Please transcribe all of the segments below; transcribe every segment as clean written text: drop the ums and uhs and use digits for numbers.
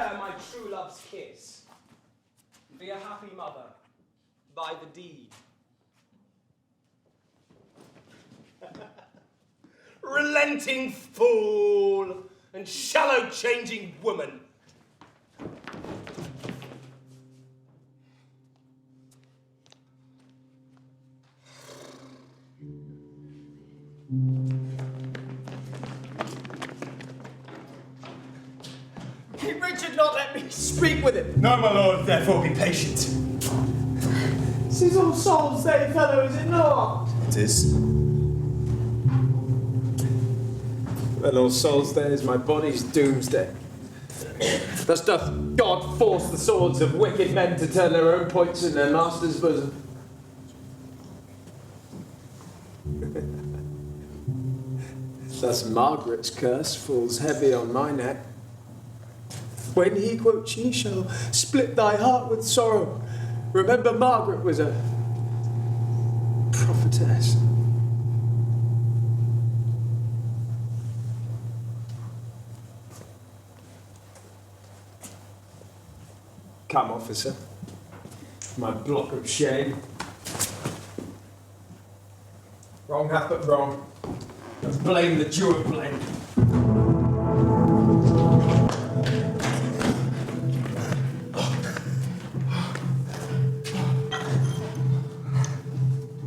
share my true love's kiss. Be a happy mother by the deed. Relenting fool and shallow-changing woman. King Richard not let me speak with him. No, my lord, therefore be patient. This is All Souls' Day, fellow, is it not? It is. Well, All Souls' Day is my body's doomsday. Thus doth God force the swords of wicked men to turn their own points in their master's bosom. Thus Margaret's curse falls heavy on my neck. When he, quote, she shall split thy heart with sorrow. Remember Margaret was a prophetess. Come, officer. My block of shame. Wrong hath but wrong. Let's blame the Jew of blame.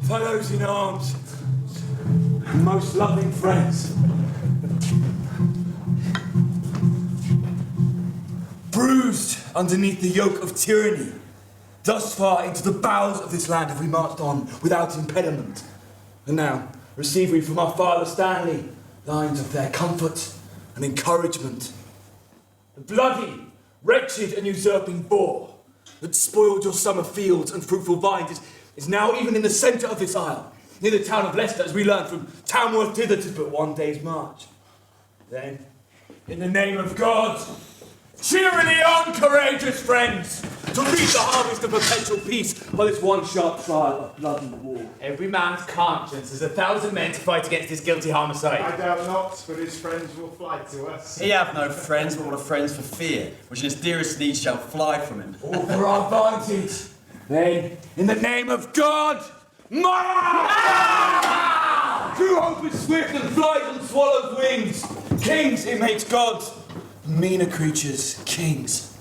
Fellows in arms, most loving friends, bruised underneath the yoke of tyranny, thus far into the bowels of this land have we marched on without impediment. And now receive we from our father Stanley lines of their comfort and encouragement. The bloody, wretched and usurping boar that spoiled your summer fields and fruitful vines is now even in the centre of this isle, near the town of Leicester, as we learn from Tamworth thither 'tis but one day's march. Then, in the name of God, cheerily on, courageous friends, to reap the harvest of perpetual peace by this one sharp trial of blood and war. Every man's conscience is 1,000 men to fight against this guilty homicide. I doubt not, but his friends will fly to us. He hath no friends, but all the friends for fear, which in his dearest need shall fly from him. All for our vantage. Then, in the name of God, march! True hope is swift and flies on swallows' wings. Kings it makes gods, meaner creatures kings.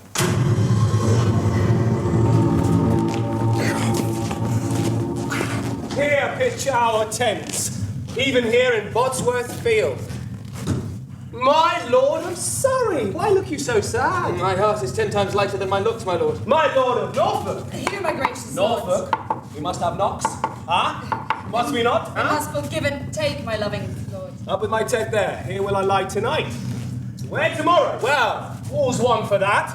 Here pitch our tents, even here in Bodsworth Field. My Lord of Surrey, why look you so sad? My heart is 10 times lighter than my looks, my lord. My Lord of Norfolk. Here, my gracious Norfolk? We must have knocks. Huh? Must we not? I must both give and take, my loving lord. Up with my tent there. Here will I lie tonight. Where tomorrow? Well, all's one for that.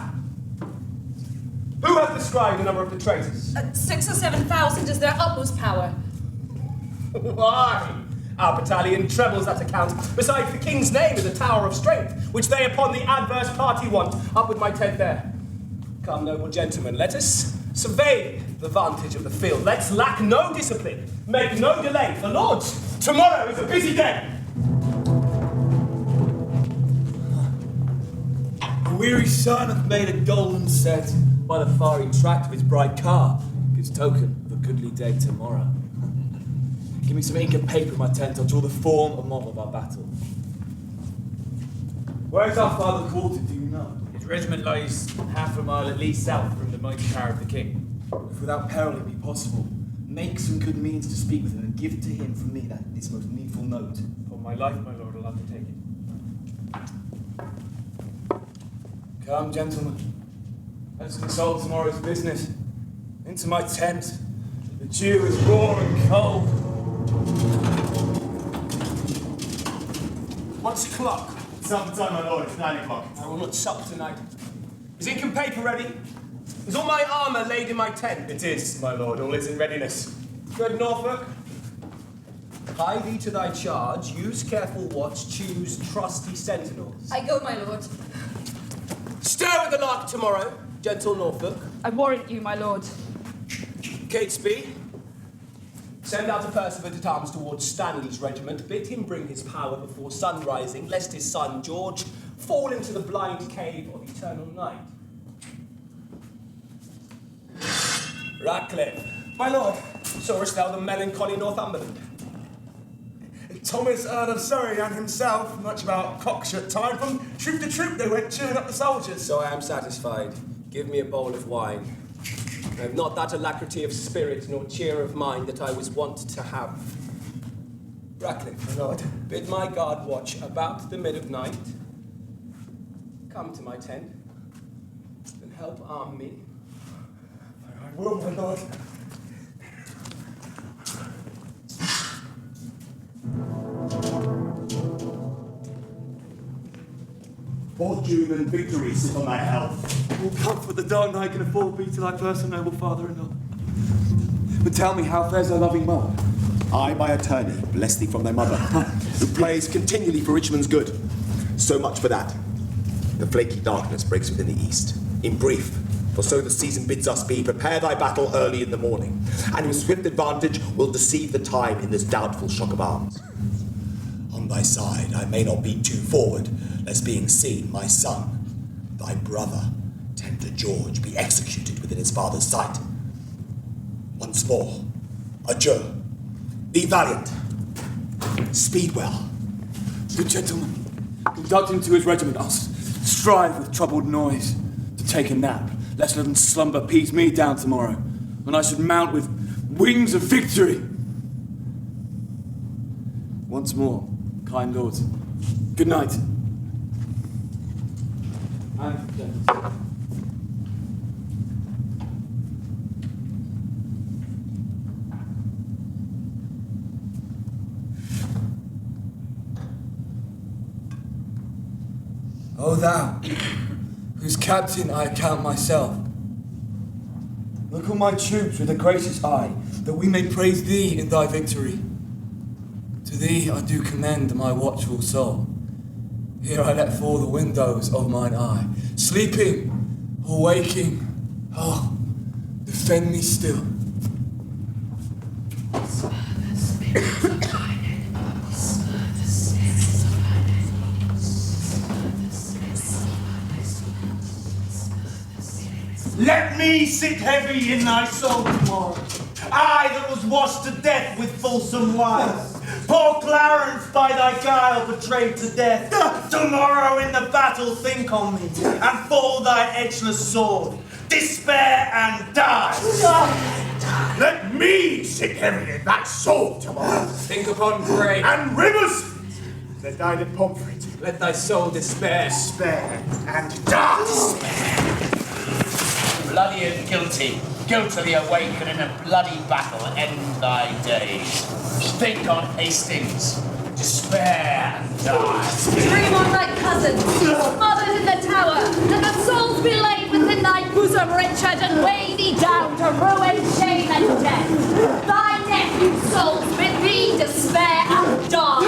Who hath described the number of the traitors? 6,000 or 7,000 is their utmost power. Why? Our battalion trebles that account. Besides, the king's name is a tower of strength, which they upon the adverse party want. Up with my tent there. Come, noble gentlemen, let us survey the vantage of the field. Let's lack no discipline, make no delay. For lords, tomorrow is a busy day. The weary sun hath made a golden set by the fiery tract of his bright car. Gives token of a goodly day tomorrow. Give me some ink and paper in my tent. I'll draw the form and model of our battle. Where is our father quartered, do you know? His regiment lies half a mile at least south from the mighty tower of the king. If without peril it be possible, make some good means to speak with him and give to him from me this most needful note. For my life, my lord, I'll undertake it. Come, gentlemen. Let's consult tomorrow's business. Into my tent. The dew is raw and cold. What's o'clock? Supper time, my lord. It's 9 o'clock. I will not sup tonight. Is ink and paper ready? Is all my armour laid in my tent? It is, my lord. All is in readiness. Good Norfolk. Hie thee to thy charge, use careful watch, choose trusty sentinels. I go, my lord. Stir with the lark tomorrow, gentle Norfolk. I warrant you, my lord. Catesby, send out a pursuivant at arms towards Stanley's regiment. Bid him bring his power before sun rising, lest his son George fall into the blind cave of eternal night. Ratcliffe, My lord, sawest thou the melancholy Northumberland? Thomas, Earl of Surrey, and himself, much about cockshut time, from troop to troop they went cheering up the soldiers. So I am satisfied. Give me a bowl of wine. I have not that alacrity of spirit nor cheer of mind that I was wont to have. Ratcliffe, My lord, bid my guard watch about the mid of night. Come to my tent and help arm me. I will, my lord. Fortune and victory sit on thy health. All comfort the dark night can afford me to thy person, noble father-in-law. But tell me, how fares thy loving mother? I, my attorney, bless thee from thy mother, who prays continually for Richmond's good. So much for that. The flaky darkness breaks within the east. In brief, for so the season bids us be, prepare thy battle early in the morning, and with swift advantage will deceive the time in this doubtful shock of arms. On thy side, I may not be too forward, lest being seen, my son, thy brother, tender George, be executed within his father's sight. Once more, adieu. Be valiant. Speed well. Good gentleman, conduct him to his regiment. I'll strive with troubled noise to take a nap, lest little slumber pees me down tomorrow, when I should mount with wings of victory. Once more, kind lords, good night. And gentlemen. O thou, whose captain I account myself, look on my troops with a gracious eye, that we may praise thee in thy victory. To thee I do commend my watchful soul. Here I let fall the windows of mine eye, sleeping or waking. Oh, defend me still. Let me sit heavy in thy soul tomorrow. I that was washed to death with fulsome wines. Poor Clarence by thy guile betrayed to death. Tomorrow in the battle think on me, and fall thy edgeless sword. Despair and die. Let me sit heavy in thy soul tomorrow. Think upon Bray, And rivers that died at Pomfret. let thy soul despair. Despair and die. Bloody and guiltily awaken in a bloody battle, end thy days. Think on Hastings, despair and die. Dream on thy cousins, smothered in the tower, and the souls be laid within thy bosom, Richard, and weigh thee down to ruin, shame, and death. Thy nephew's souls bid thee despair and die.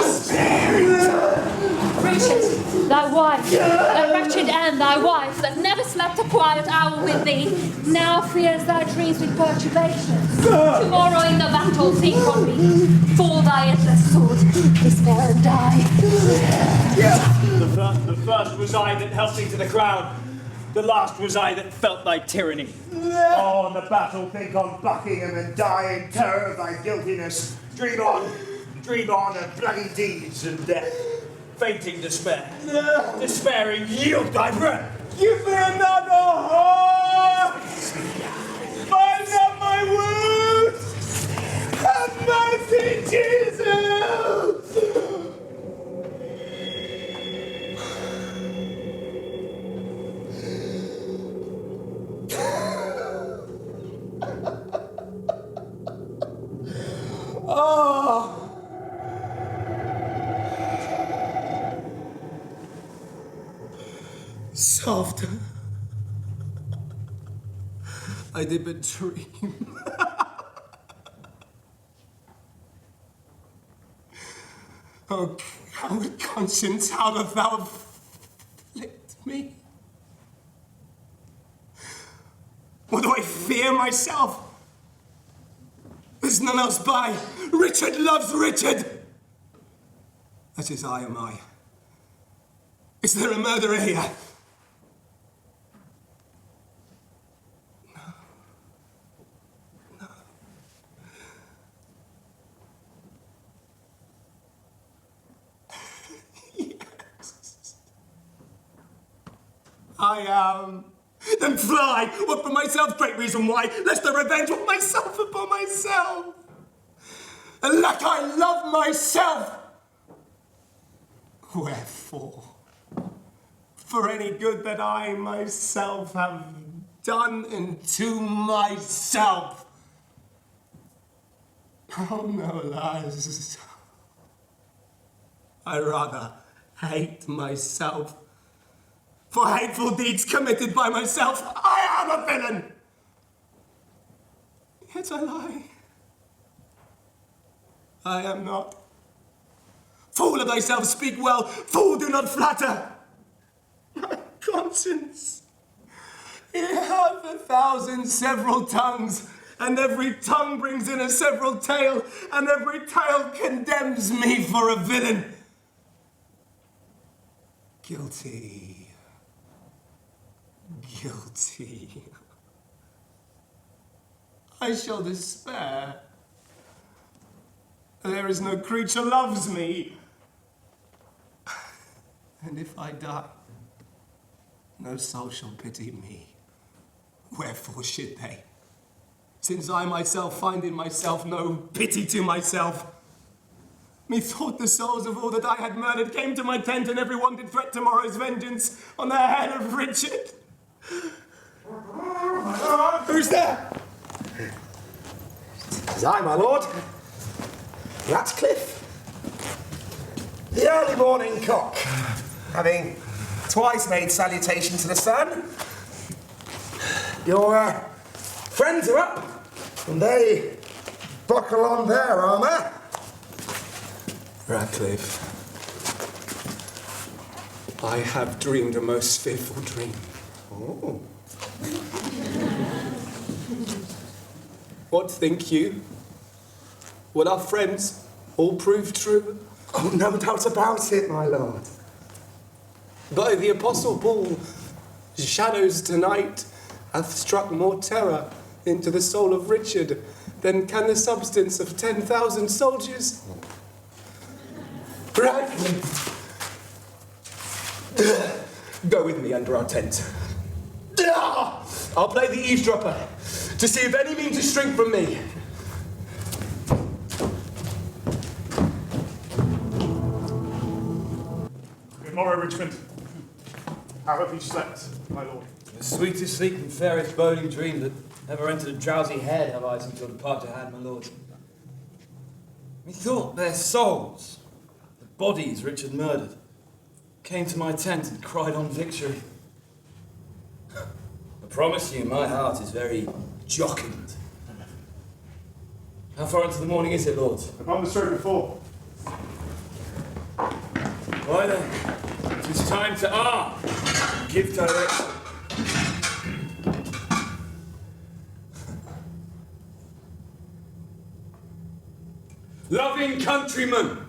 Richard, thy wife, thy wretched Anne, thy wife, that never slept a quiet hour with thee, now fears thy dreams with perturbations. Tomorrow in the battle think on me, fall thy endless sword, despair and die. The first was I that helped thee to the crown. The last was I that felt thy tyranny. Oh, on the battle think on Buckingham and die in terror of thy guiltiness. Dream on of bloody deeds and death. Fainting despair. Despairing, yield thy breath. Give me another heart! Bind up my wounds! Have mercy, Jesus! Oh! Softer. I did but dream. Oh, coward conscience, how doth thou afflict me? What do I fear myself? There's none else by. Richard loves Richard. That is I am I. Is there a murderer here? No. Yes. I am. Then fly, what for myself, great reason why, lest I revenge what myself upon myself. And like I love myself. Wherefore? For any good that I myself have done unto myself. Oh no, lads. I rather hate myself. For hateful deeds committed by myself, I am a villain. Yet I lie. I am not. Fool of thyself, speak well. Fool, do not flatter. My conscience. It hath 1,000 several tongues, and every tongue brings in a several tale, and every tale condemns me for a villain. Guilty. Guilty. I shall despair. There is no creature loves me. And if I die, no soul shall pity me. Wherefore should they? Since I myself find in myself no pity to myself. Methought the souls of all that I had murdered came to my tent, and every one did threat tomorrow's vengeance on the head of Richard. Who's there? Tis I, my lord. Ratcliffe. The early morning cock, having twice made salutation to the sun. Your friends are up, and they buckle on their armour. Ratcliffe, I have dreamed a most fearful dream. Oh. What think you? Will our friends all prove true? Oh, no doubt about it, my lord. By the Apostle Paul, shadows tonight hath struck more terror into the soul of Richard than can the substance of 10,000 soldiers. Radcliffe, go with me under our tent. I'll play the eavesdropper to see if any mean to shrink from me. Good morrow, Richmond. How have you slept, my lord? The sweetest sleep and fairest boding dream that ever entered a drowsy head have I since your departure had, my lord. Methought their souls, the bodies Richard murdered, came to my tent and cried on victory. I promise you, my heart is very jocund. How far into the morning is it, lord? Upon the stroke of 4. Why then, it is time to arm. Give direction. Loving countrymen,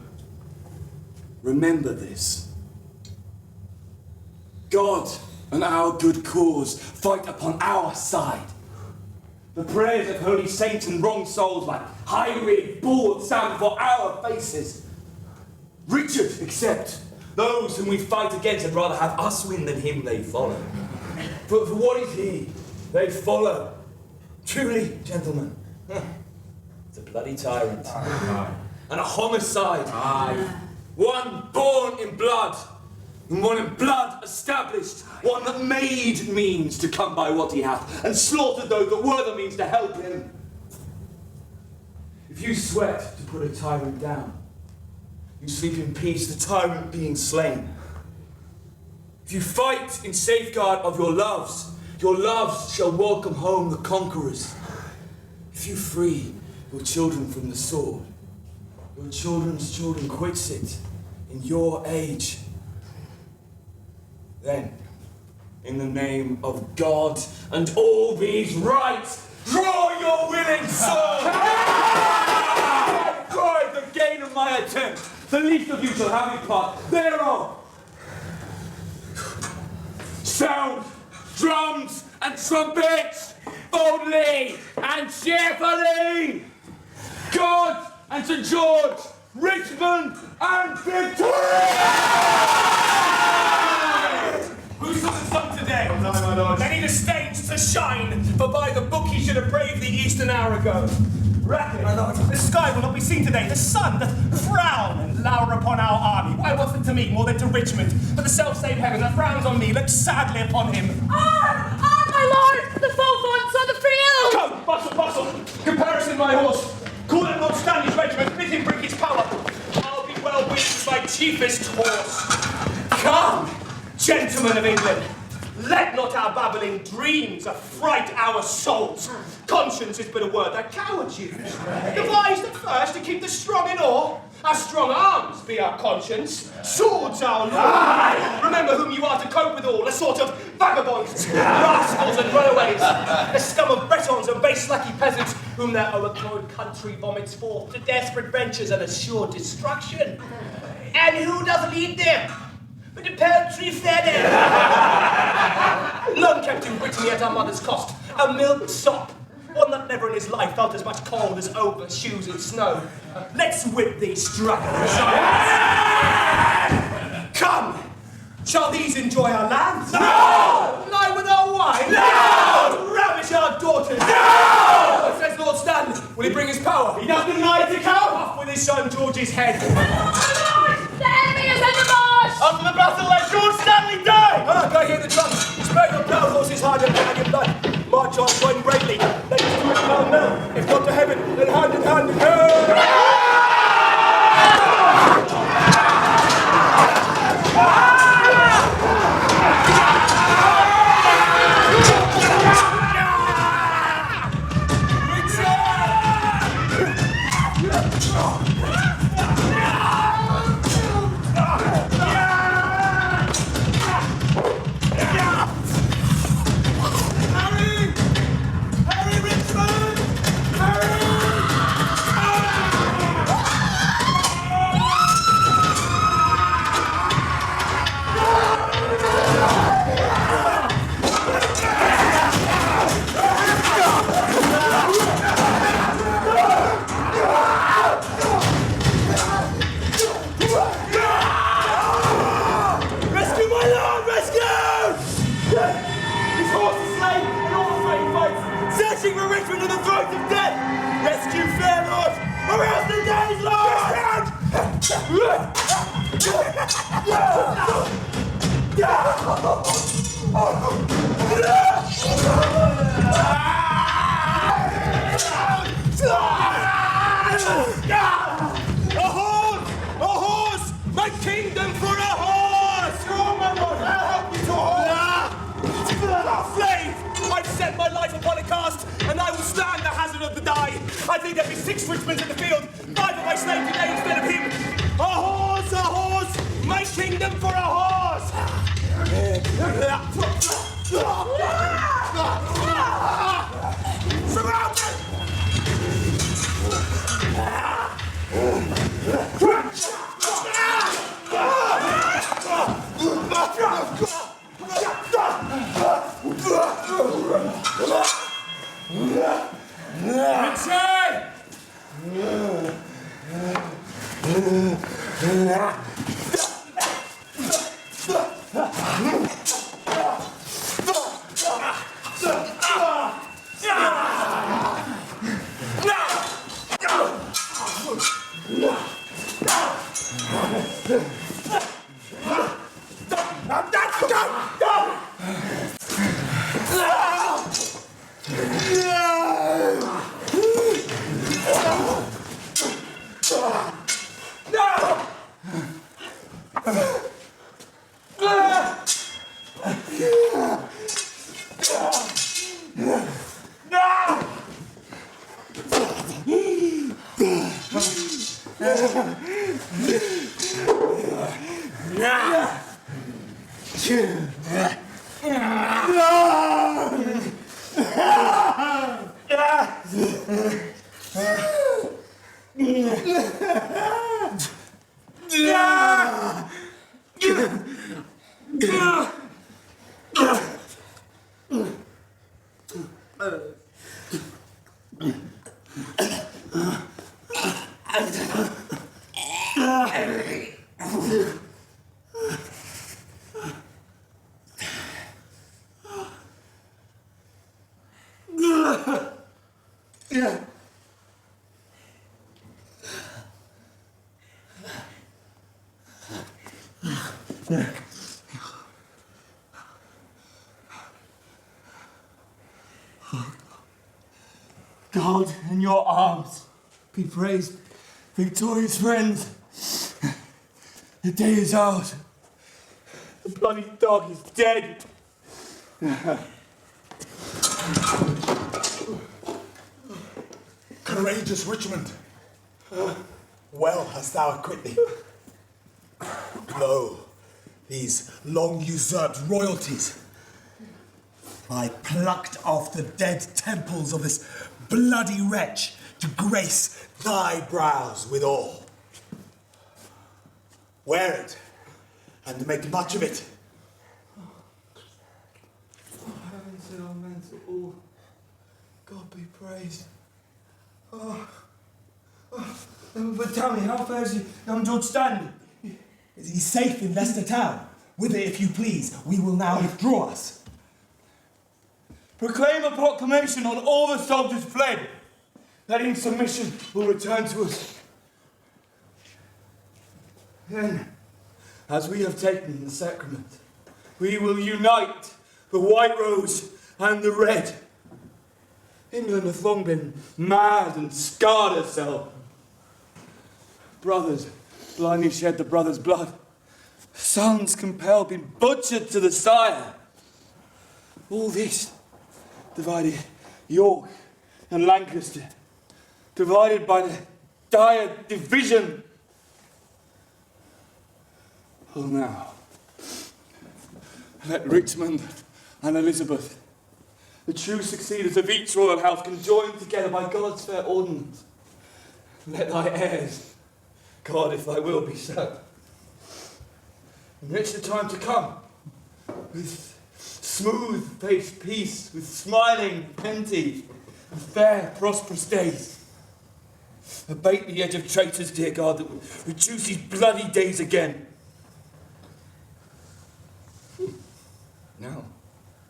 remember this. God and our good cause fight upon our side. The prayers of holy saints and wrong souls like high-rigged bulwarks sound before our faces. Richard, except those whom we fight against would rather have us win than him they follow. But for what is he they follow? Truly, gentlemen, it's a bloody tyrant. And a homicide. One born in blood, and one in blood established. One that made means to come by what he hath, and slaughtered those that were the means to help him. If you sweat to put a tyrant down, you sleep in peace, the tyrant being slain. If you fight in safeguard of your loves shall welcome home the conquerors. If you free your children from the sword, your children's children quits it in your age. Then, in the name of God and all these rights, draw your willing sword! Cry the gain of my attempt. The least of you shall have it part thereof. Sound drums and trumpets, boldly and cheerfully! God and St. George, Richmond and victory! Who saw the sun today? Oh, no, my lord. Many the stains to shine, for by the book he should have braved the east an hour ago. Rapid, my lord. The sky will not be seen today. The sun doth frown and lower upon our army. Why, what's it to me more than to Richmond? For the self-same heaven that frowns on me looks sadly upon him. My lord! The full fonts on the field! Come, bustle, bustle! Comparison, my horse! Call that Lord Stanley's regiment, bid him bring his power. I'll be well with my chiefest horse. Come, gentlemen of England, let not our babbling dreams affright our souls. Conscience is but a word that cowards use. Devised at first to keep the strong in awe. Our strong arms be our conscience, swords our law. Remember whom you are to cope withal, a sort of vagabonds, rascals and runaways, a scum of Bretons and base slacky peasants, whom their overcrowed country vomits forth to desperate ventures and assured destruction. And who does lead them? But the poultry fed None kept in Brittany at our mother's cost, a milk sop. One that never in his life felt as much cold as overshoes in snow. Let's whip these stragglers. Come! Shall these enjoy our lands? No! Lie with our wine? No! Ravish our daughters? No! What says Lord Stanley? Will he bring his power? He does deny to come! Off with his son George's head. The enemy is in the marsh! After the battle, let George Stanley die! Hark, I hear the drums. Spare your proud horses hard and bag in blood. March on, fighting bravely. Let us do it now. If not to heaven, then hand in hand and go! For Richmond to the throat of death! Rescue fair lord! Or else the day's lost! A horse! A horse! My kingdom for a horse! Oh, my lord, I'll help you to a horse! Slave! I've set my life upon a cast, and I will stand the hazard of the die. I think there'll be 6 Richmonds in the field, 5 of my slain today instead of him. A horse, my kingdom for a horse. Surrounded! God, in your arms, be praised, victorious friends. The day is out. The bloody dog is dead. Courageous Richmond, well hast thou acquit thee. Lo, these long usurped royalties lie plucked off the dead temples of this bloody wretch to grace thy brows withal. Wear it, and make much of it. Heaven said amen to all. God be praised. But tell me, how fares young George Stanley? Is he safe in Leicester town? Whither, if you please, we will now withdraw us. Proclaim a proclamation on all the soldiers fled, that in submission will return to us. Then, as we have taken the sacrament, we will unite the white rose and the red. England hath long been mad and scarred herself. Brothers blindly shed the brother's blood. Sons compelled, been butchered to the sire. All this divided York and Lancaster, divided by the dire division. Oh, now, let Richmond and Elizabeth, the true succeeders of each royal house, conjoined together by God's fair ordinance. Let thy heirs, God, if thy will be so, enrich the time to come with smooth-faced peace, with smiling plenty, and fair prosperous days. Abate the edge of traitors, dear God, that will reduce these bloody days again. Now,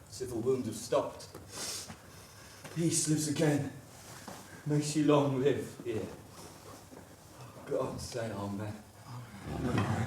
civil wounds have stopped. Peace lives again. May she long live here. God say amen. Amen.